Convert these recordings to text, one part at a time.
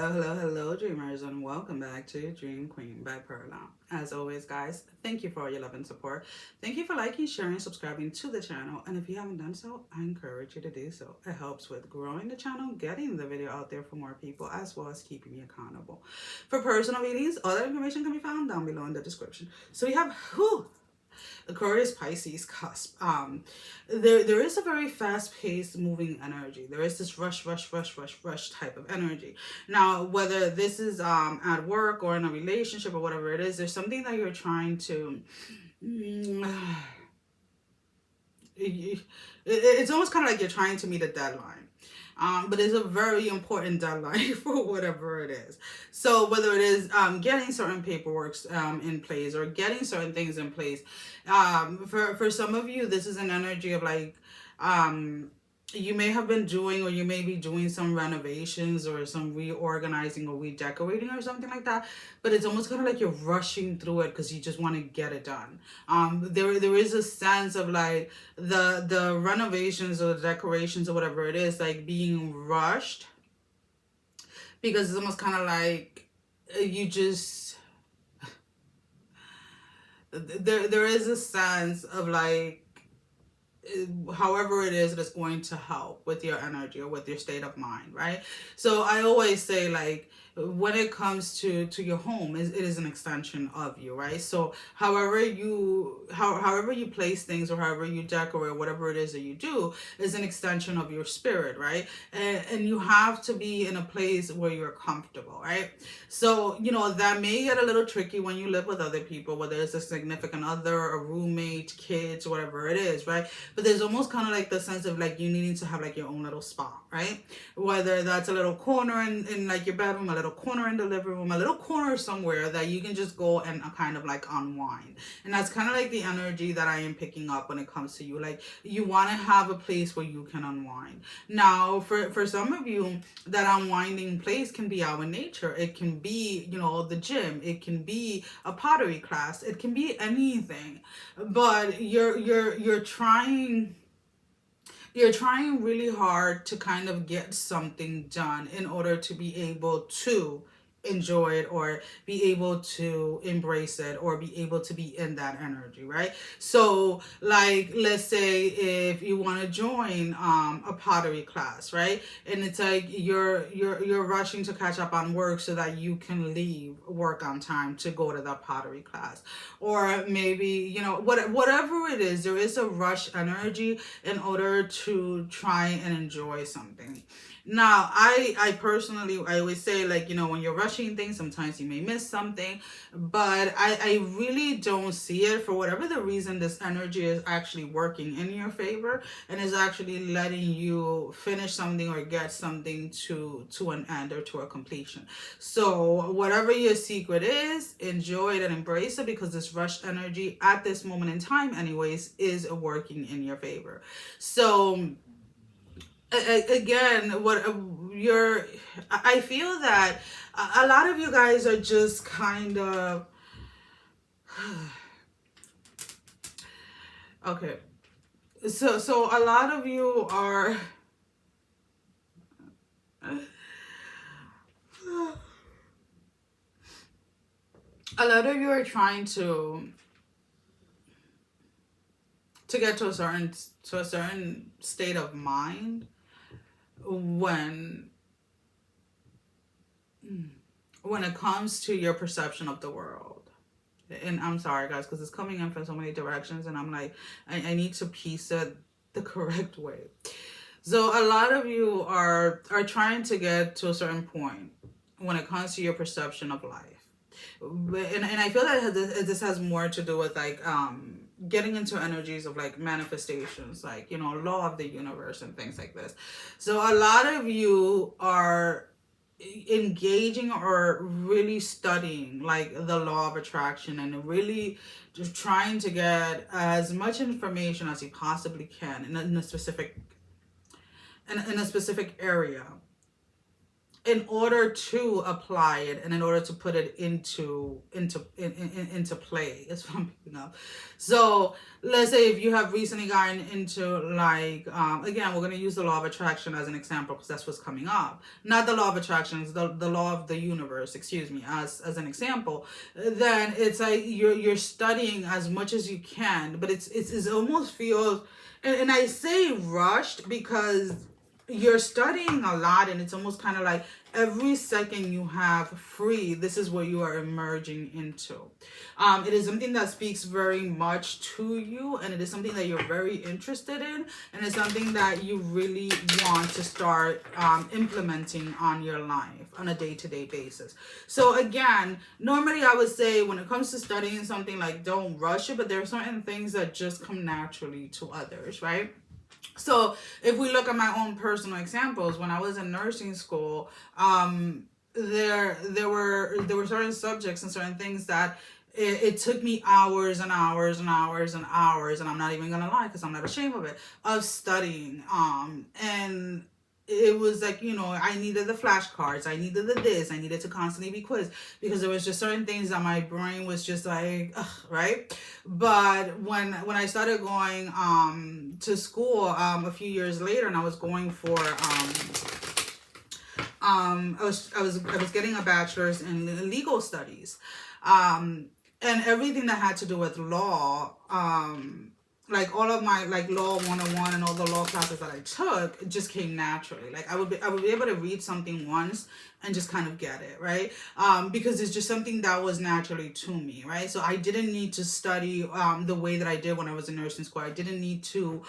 Hello, dreamers, and welcome back to Dream Queen by Perla. As always, guys, thank you for all your love and support. Thank you for liking, sharing, subscribing to the channel. And if you haven't done so, I encourage you to do so. It helps with growing the channel, getting the video out there for more people, as well as keeping me accountable. For personal readings, all that information can be found down below in the description. So we have, Aquarius Pisces Cusp. There is a very fast-paced, moving energy. There is this rush type of energy. Now, whether this is at work or in a relationship or whatever it is, there's something that you're trying to. It's almost kind of like you're trying to meet a deadline. But it's a very important deadline for whatever it is. So whether it is getting certain paperwork in place or getting certain things in place, for some of you, this is an energy of like, you may have been doing, or you may be doing some renovations or some reorganizing or redecorating or something like that, but it's almost kind of like you're rushing through it because you just want to get it done. There is a sense of like the renovations or the decorations or whatever it is, like being rushed, because it's almost kind of like you just, there is a sense of like, however it is that's going to help with your energy or with your state of mind, right? So I always say, like, when it comes to your home, it is an extension of you, right? So however you place things, or however you decorate, whatever it is that you do, is an extension of your spirit, right? And you have to be in a place where you're comfortable, right? So that may get a little tricky when you live with other people, whether it's a significant other, a roommate, kids, whatever it is, right? But there's almost kind of like the sense of like you needing to have like your own little spot, right? Whether that's a little corner in like your bedroom, a little corner in the living room, a little corner somewhere that you can just go and kind of like unwind. And that's kind of like the energy that I am picking up when it comes to you. Like, you want to have a place where you can unwind. Now, for some of you, that unwinding place can be out in nature. It can be, the gym. It can be a pottery class. It can be anything. But you're trying really hard to kind of get something done in order to be able to enjoy it, or be able to embrace it, or be able to be in that energy, right? So like, let's say if you want to join a pottery class, right? And it's like you're rushing to catch up on work so that you can leave work on time to go to that pottery class. Or maybe, whatever it is, there is a rush energy in order to try and enjoy something. Now, I personally, I always say, like, when you're rushing things, sometimes you may miss something, but I really don't see it. For whatever the reason, this energy is actually working in your favor and is actually letting you finish something or get something to an end or to a completion. So whatever your secret is, enjoy it and embrace it, because this rush energy at this moment in time anyways is working in your favor. So again, I feel that a lot of you guys are just kind of okay. So a lot of you are trying to get to a certain state of mind when it comes to your perception of the world. And I'm sorry, guys, because it's coming in from so many directions, and I'm like, I need to piece it the correct way. So a lot of you are trying to get to a certain point when it comes to your perception of life. And I feel that this has more to do with like getting into energies of like manifestations, like, law of the universe and things like this. So a lot of you are engaging or really studying like the law of attraction, and really just trying to get as much information as you possibly can in a specific area. in order to apply it and in order to put it into play is what I'm picking up. So let's say if you have recently gotten into like again, we're going to use the law of attraction as an example because that's what's coming up, not the law of attraction, it's the law of the universe, excuse me, as an example. Then it's like you're studying as much as you can, but it's almost feels, and I say rushed because you're studying a lot and it's almost kind of like every second you have free, this is what you are emerging into. It is something that speaks very much to you, and it is something that you're very interested in, and it's something that you really want to start implementing on your life on a day-to-day basis. So again, normally I would say when it comes to studying something, like don't rush it, but there are certain things that just come naturally to others, right? So if we look at my own personal examples, when I was in nursing school, there were certain subjects and certain things that it took me hours and hours and hours and hours, and I'm not even gonna lie because I'm not ashamed of it, of studying. And it was like, I needed the flashcards, I needed the this, I needed to constantly be quizzed because there was just certain things that my brain was just like, ugh, right? But when I started going to school a few years later, and I was going for I was getting a bachelor's in legal studies, and everything that had to do with law, like all of my like law 101 and all the law classes that I took just came naturally. Like I would be able to read something once and just kind of get it, right? Because it's just something that was naturally to me, right? So I didn't need to study the way that I did when I was in nursing school. I didn't need to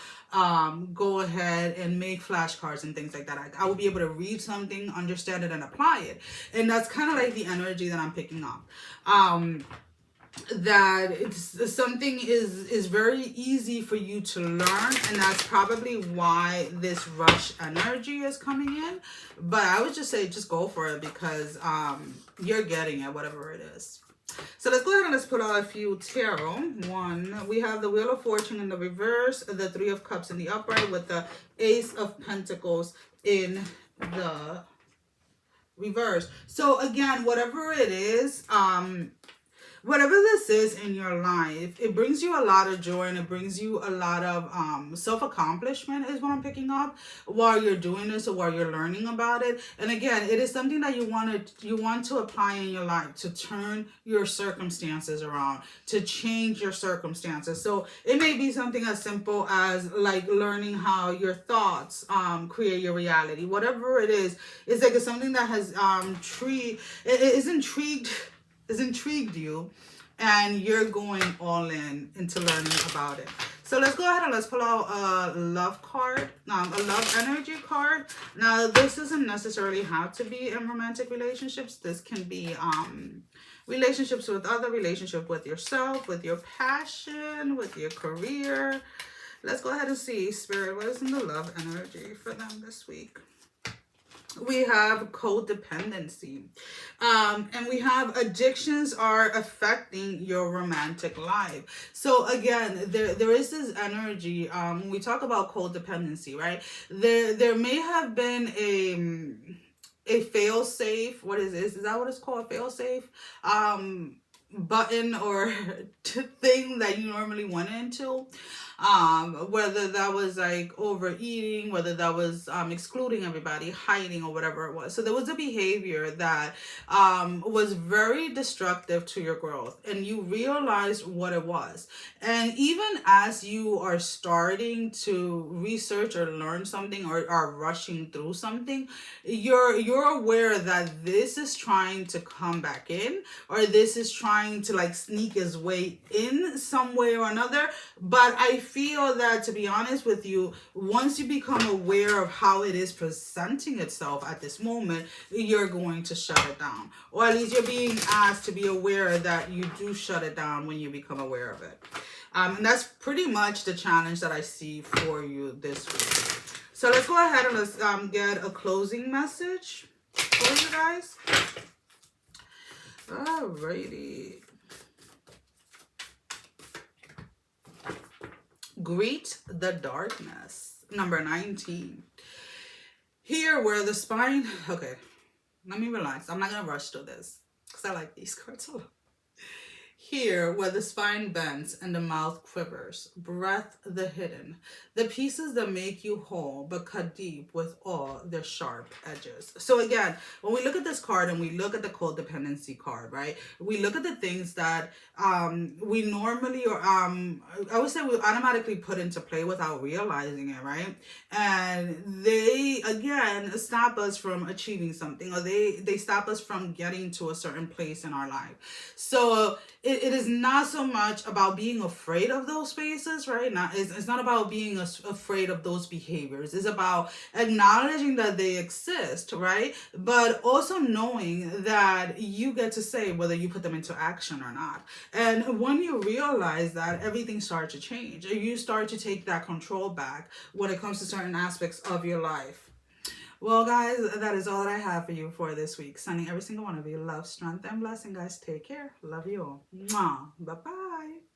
go ahead and make flashcards and things like that. I would be able to read something, understand it, and apply it. And that's kind of like the energy that I'm picking up. That it's something is very easy for you to learn, and that's probably why this rush energy is coming in. But I would just say just go for it because you're getting it, whatever it is. So let's go ahead and let's put out a few tarot. One, we have the Wheel of Fortune in the reverse, the Three of Cups in the upright, with the Ace of Pentacles in the reverse. So again, whatever it is, whatever this is in your life, it brings you a lot of joy and it brings you a lot of self-accomplishment is what I'm picking up while you're doing this or while you're learning about it. And again, it is something that you want to apply in your life to turn your circumstances around, to change your circumstances. So it may be something as simple as like learning how your thoughts create your reality. Whatever it is, it's like it's something that has intrigued you, and you're going all in into learning about it. So let's go ahead and let's pull out a love card, a love energy card. Now this doesn't necessarily have to be in romantic relationships. This can be relationships with other, relationship with yourself, with your passion, with your career. Let's go ahead and see, Spirit, what is in the love energy for them this week? We have codependency, and we have addictions are affecting your romantic life. So again, there is this energy when we talk about codependency, right? There may have been a fail safe. What is this? Is that what it's called? A fail safe button or thing that you normally went into. Whether that was like overeating, whether that was excluding everybody, hiding, or whatever it was. So there was a behavior that was very destructive to your growth, and you realized what it was. And even as you are starting to research or learn something or are rushing through something, you're aware that this is trying to come back in, or this is trying to like sneak its way in some way or another. But I feel that, to be honest with you, once you become aware of how it is presenting itself at this moment, you're going to shut it down. Or at least you're being asked to be aware that you do shut it down when you become aware of it. And that's pretty much the challenge that I see for you this week. So let's go ahead and let's get a closing message for you guys. Alrighty. Greet the darkness. Number 19. Here where the spine... Okay. Let me relax. I'm not going to rush through this because I like these cards a lot. Here, where the spine bends and the mouth quivers, breath the hidden, the pieces that make you whole but cut deep with all their sharp edges. So again, when we look at this card and we look at the codependency card, right? We look at the things that we normally, or I would say we automatically put into play without realizing it, right? And they again stop us from achieving something, or they stop us from getting to a certain place in our life. So it is not so much about being afraid of those spaces, right? It's not about being afraid of those behaviors. It's about acknowledging that they exist, right? But also knowing that you get to say whether you put them into action or not. And when you realize that, everything starts to change. You start to take that control back when it comes to certain aspects of your life. Well, guys, that is all that I have for you for this week. Sending every single one of you love, strength, and blessing, guys. Take care. Love you all. Mwah. Bye-bye.